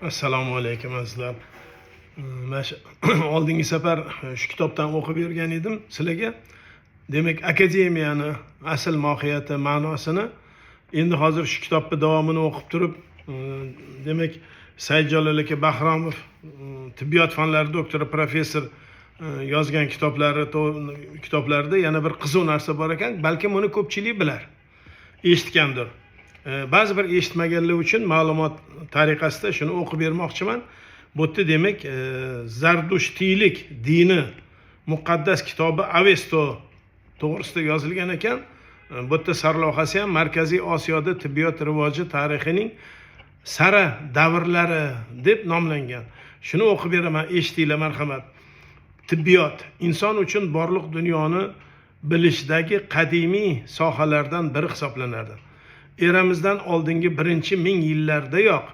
Assalomu alaykum azizlar. Mana oldingi safar shu kitobdan o'qib bergan edim sizlarga. Demak, akademiyani asl mohiyati, ma'nosini endi hozir shu kitobning davomini o'qib turib, demak, Saidjalol aka Bahromov tibbiyot fanlari doktori, professor yozgan kitoblarida yana bir qiziq narsa bor ekan. Balki buni ko'pchilik bilar, eshitgandir. Ba'zi bir eshitmaganlar uchun ma'lumot tariqasida shuni o'qib bermoqchiman. Bu yerda demak, Zardushtiylik dini muqaddas kitobi Avesto to'g'risida yozilgan ekan. Bu yerda sarlavhasi ham Markaziy Osiyoda tibbiyot rivoji tarixining sara davrlari deb nomlangan. Shuni o'qib beraman, eshitinglar marhamat. Tibbiyot inson uchun borliq dunyoni bilishdagi qadimiy sohalardan biri hisoblanadi. Eramizdan oldingi 1000 yillardayoq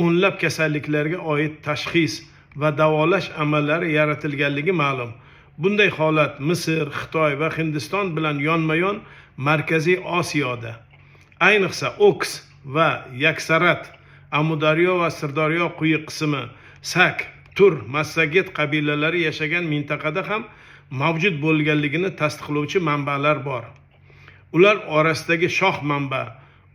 o'nlab kasalliklarga oid tashxis va davolash amallari yaratilganligi ma'lum. Bunday holat Misr, Xitoy va Hindiston bilan yonma-yon Markaziy Osiyoda, ayniqsa Oks va Yaksarat, Amudaryo va Sirdaryo quyi qismi, Sak, Tur, Massaget qabilalari yashagan mintaqada ham mavjud bo'lganligini tasdiqlovchi manbalar bor. Ular orasidagi shoh manba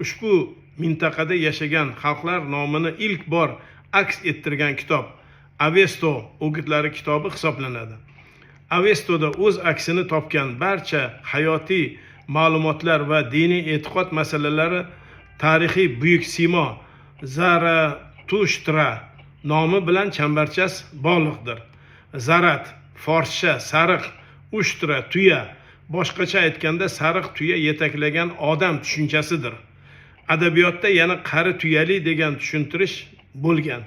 ushbu mintaqada yashagan xalqlar nomini ilk bor aks ettirgan kitob Avesto o'gitlari kitobi hisoblanadi. Avestoda o'z aksini topgan barcha hayotiy ma'lumotlar va diniy e'tiqod masalalari tarixiy buyuk simo Zaratushtra nomi bilan chambarchas bog'liqdir. Zarat forscha sariq, ushtra tuya, boshqacha aytganda sariq tuya yetaklagan odam tushunchasidir. Adabiyotda yana qari tuyali degan tushuntirish bo'lgan.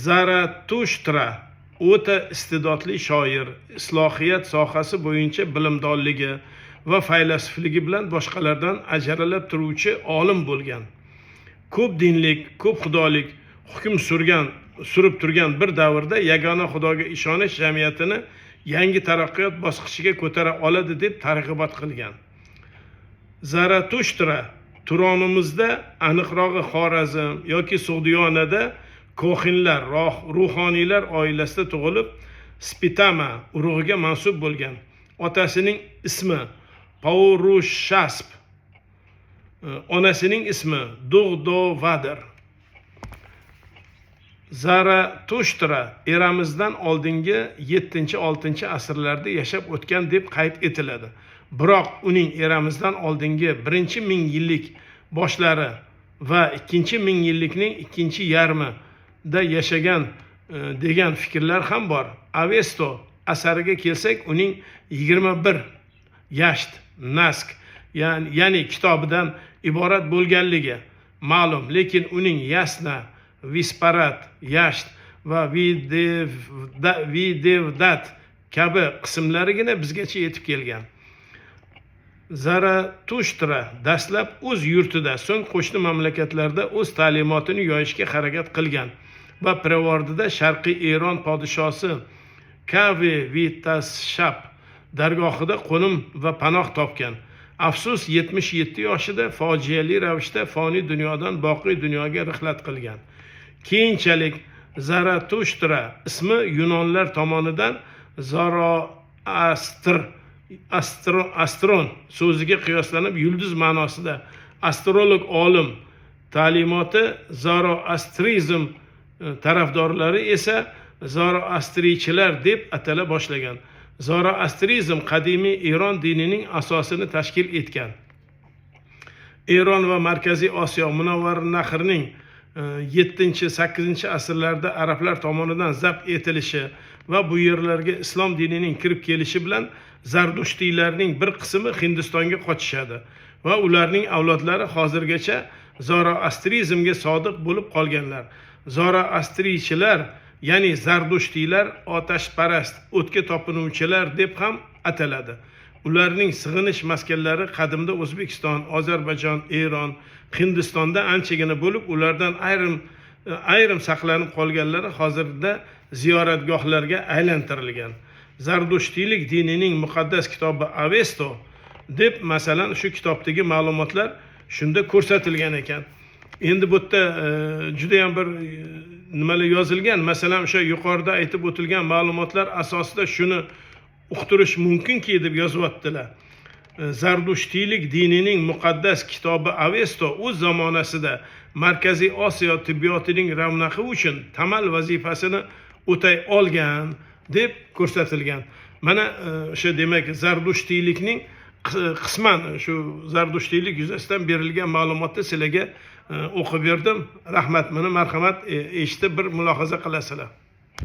Zaratushtra o'ta iste'dodli shoir, islohiyat sohasi bo'yicha bilimdonligi va faylasufligi bilan boshqalardan ajralib turuvchi olim bo'lgan. Ko'p dinlik, ko'p xudolik hukm surib turgan bir davrda yagona xudoga ishonish jamiyatini yangi taraqqiyot bosqichiga ko'tara oladi deb targ'ibot qilgan. Zaratushtra Turonimizda, aniqrog'i Xorazm yoki Sug'diyonada kohinlar, ruhoniylar oilasida tug'ilib, Spitama urug'iga mansub bo'lgan. Otasining ismi Paurushasp, onasining ismi Dug'dovadir. Zaratushtra eramizdan oldingi 7-6 asrlarda yashab o'tgan deb qayd etiladi. Biroq uning eramizdan oldingi 1000 yillik boshlari va 2000 yillikning ikkinchi yarmida yashagan degan fikrlar ham bor. Avesto asariga kelsak, uning 21 yasht nask, ya'ni kitobidan iborat bo'lganligi ma'lum, lekin uning yasna, visparat, yasht va videvdat kabi qismlarigina bizgacha yetib kelgan. Zaratushtra dastlab o'z yurtida, so'ng qo'shni mamlakatlarda o'z ta'limotini yoyishga harakat qilgan va Prevordida Sharqiy Eron podshosi Kave Vitashap dargohida qo'nim va panoh topgan. Afsus, 77 yoshida fojiali ravishda foniy dunyodan boqiy dunyoga rihlat qilgan. Keyinchalik Zaratushtra ismi Yunonlar tomonidan Astron so'ziga qiyoslanib, yulduz ma'nosida astrolog olim, ta'limoti Zoroastrizm tarafdorlari esa Zoroastriychilar deb atala boshlagan. Zoroastrizm qadimiy Eron dinining asosini tashkil etgan. Eron va Markaziy Osiyo Munavvarnahrning 7-8 asrlarda arablar tomonidan zabt etilishi va bu yerlarga islom dinining kirib kelishi bilan Zardushtiylarning bir qismi Hindistonga qochishadi va ularning avlodlari hozirgacha Zoroastrizmga sodiq bo'lib qolganlar. Zoroastriychilar, ya'ni Zardushtiylar otashparast, o'tga topinuvchilar deb ham ataladi. Ularning sig'inish maskanlari qadimda O'zbekiston, Ozarbayjon, Eron, Hindistonda anchagina bo'lib, ulardan ayrim saqlanib qolganlari hozirda ziyoratgohlarga aylantirilgan. Zardushtiylik dinining muqaddas kitobi Avesto deb masalan shu kitobdagi ma'lumotlar shunda ko'rsatilgan ekan. endi bu yerda juda ham bir nimalar yozilgan, masalan o'sha yuqorida aytib o'tilgan ma'lumotlar asosida shuni uqtirish mumkinki deb yozyaptilar. Zardushtiylik dinining muqaddas kitobi Avesto o'z zamonasida Markaziy Osiyo tibbiyotining ravnaqi uchun tamal vazifasini o'tay olgan deb ko'rsatilgan. Mana o'sha demak Zardushtiylikning qisman shu Zardushtiylik yuzasidan berilgan ma'lumotni sizlarga o'qib berdim. Rahmat, meni marhamat eshitib bir mulohaza qilasizlar.